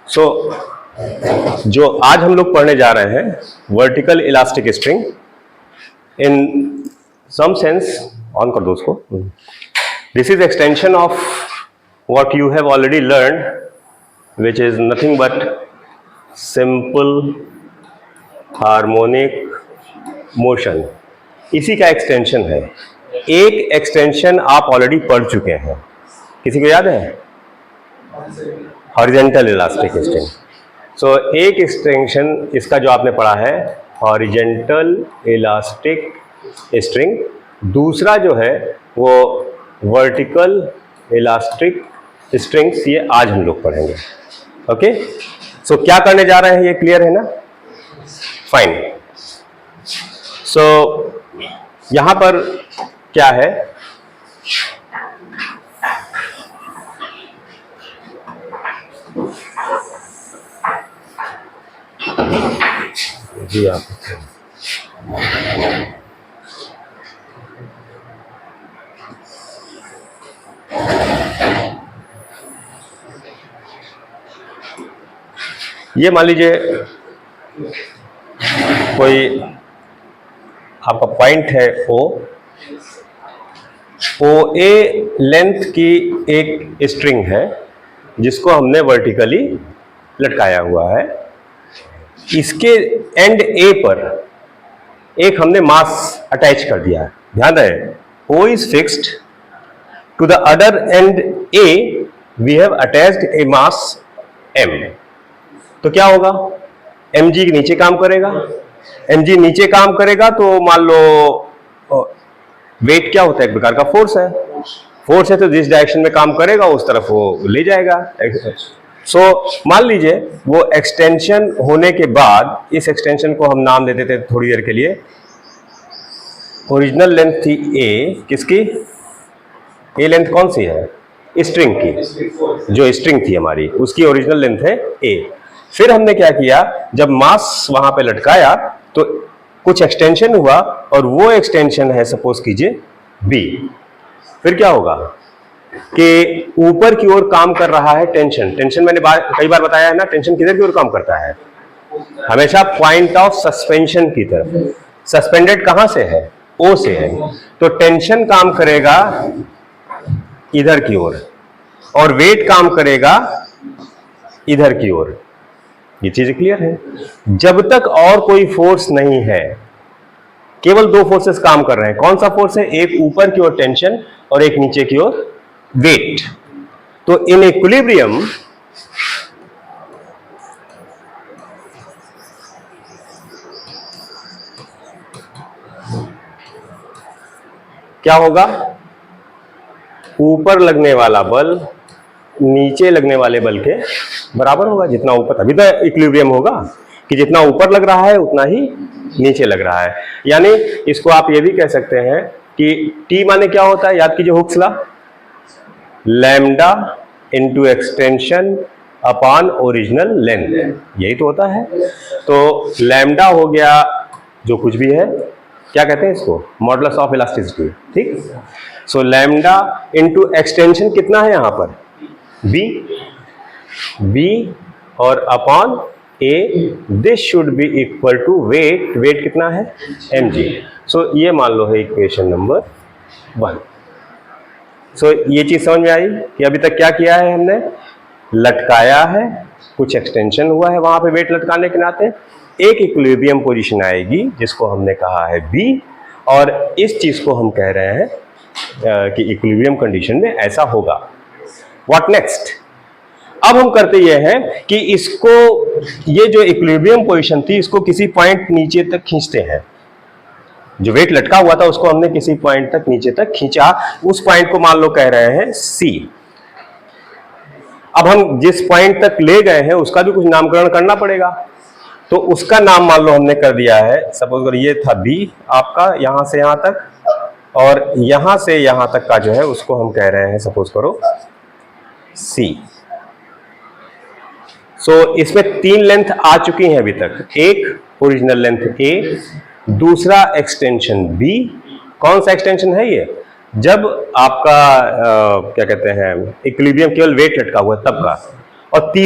सो जो आज हम लोग पढ़ने जा रहे हैं vertical elastic string, in some sense on कर दो उसको। This is extension of what you have already learn which is nothing but simple harmonic motion. इसी का एक्सटेंशन है। एक एक्सटेंशन आप ऑलरेडी पढ़ चुके हैं, किसी को याद है? Horizontal elastic string. सो एक एक्सटेंशन इसका जो आपने पढ़ा है हॉरिजेंटल इलास्टिक स्ट्रिंग, दूसरा जो है वो वर्टिकल इलास्टिक स्ट्रिंग्स, ये आज हम लोग पढ़ेंगे। ओके, सो क्या करने जा रहे हैं ये क्लियर है ना? फाइन। सो यहां पर क्या है, जी आप ये मान लीजिए कोई आपका पॉइंट है ओ ए लेंथ की एक स्ट्रिंग है जिसको हमने वर्टिकली लटकाया हुआ है। इसके एंड ए पर एक हमने मास अटैच कर दिया है। ध्यान रहे, O is fixed, to the other end A we have attached a mass M। तो क्या होगा, mg के नीचे काम करेगा। mg नीचे काम करेगा तो मान लो वेट क्या होता है, एक प्रकार का फोर्स है। फोर्स है तो जिस डायरेक्शन में काम करेगा उस तरफ वो ले जाएगा। सो मान लीजिए वो एक्सटेंशन होने के बाद इस एक्सटेंशन को हम नाम दे देते थोड़ी देर के लिए। ओरिजिनल लेंथ थी ए, किसकी? ए लेंथ कौन सी है? स्ट्रिंग की। जो स्ट्रिंग थी हमारी उसकी ओरिजिनल लेंथ है ए। फिर हमने क्या किया, जब मास वहां पे लटकाया तो कुछ एक्सटेंशन हुआ और वो एक्सटेंशन है सपोज कीजिए बी। फिर क्या होगा कि ऊपर की ओर काम कर रहा है टेंशन। टेंशन मैंने कई बार बताया है ना, टेंशन किधर की ओर काम करता है? हमेशा पॉइंट ऑफ सस्पेंशन की तरफ। सस्पेंडेड कहां से है? ओ से है। तो टेंशन काम करेगा इधर की ओर और वेट काम करेगा इधर की ओर। ये चीज क्लियर है? जब तक और कोई फोर्स नहीं है, केवल दो फोर्सेस काम कर रहे हैं। कौन सा फोर्स है? एक ऊपर की ओर टेंशन और एक नीचे की ओर वेट। तो इन इक्विलिब्रियम क्या होगा, ऊपर लगने वाला बल नीचे लगने वाले बल के बराबर होगा। जितना ऊपर, तभी तो इक्विलिब्रियम होगा कि जितना ऊपर लग रहा है उतना ही नीचे लग रहा है। यानी इसको आप ये भी कह सकते हैं कि T माने क्या होता है, याद कीजिए Hooke's law, lambda into extension upon original length, यही तो होता है। तो लैम्डा हो गया जो कुछ भी है, क्या कहते हैं इसको? Modulus of elasticity. ठीक। सो लैम्डा इंटू एक्सटेंशन कितना है यहां पर? बी और upon A. This should be equal to weight. Weight कितना है? mg। सो ये मान लो है इक्वेशन नंबर 1। सो ये चीज समझ में आई कि अभी तक क्या किया है हमने? लटकाया है, कुछ एक्सटेंशन हुआ है वहां पे वेट लटकाने के नाते, एक इक्विलिब्रियम पोजीशन आएगी जिसको हमने कहा है बी, और इस चीज को हम कह रहे हैं कि इक्विलिब्रियम कंडीशन में ऐसा होगा। What next? अब हम करते ये हैं कि इसको, ये जो इक्विलिब्रियम पोजीशन थी इसको किसी पॉइंट नीचे तक खींचते हैं। जो वेट लटका हुआ था उसको हमने किसी पॉइंट तक नीचे तक खींचा। उस पॉइंट को मान लो कह रहे हैं सी। अब हम जिस पॉइंट तक ले गए हैं उसका भी कुछ नामकरण करना पड़ेगा। तो उसका नाम मान लो हमने कर दिया है, सपोज करो ये था बी आपका, यहां से यहां तक, और यहां से यहां तक का जो है उसको हम कह रहे हैं सपोज करो सी। सो इसमें 3 लेंथ आ चुकी हैं अभी तक। एक ओरिजिनल लेंथ ए, दूसरा एक्सटेंशन बी। कौन सा एक्सटेंशन है ये? जब आपका क्या कहते हैं इक्विलिब्रियम केवल वेट लटका हुआ तब का। और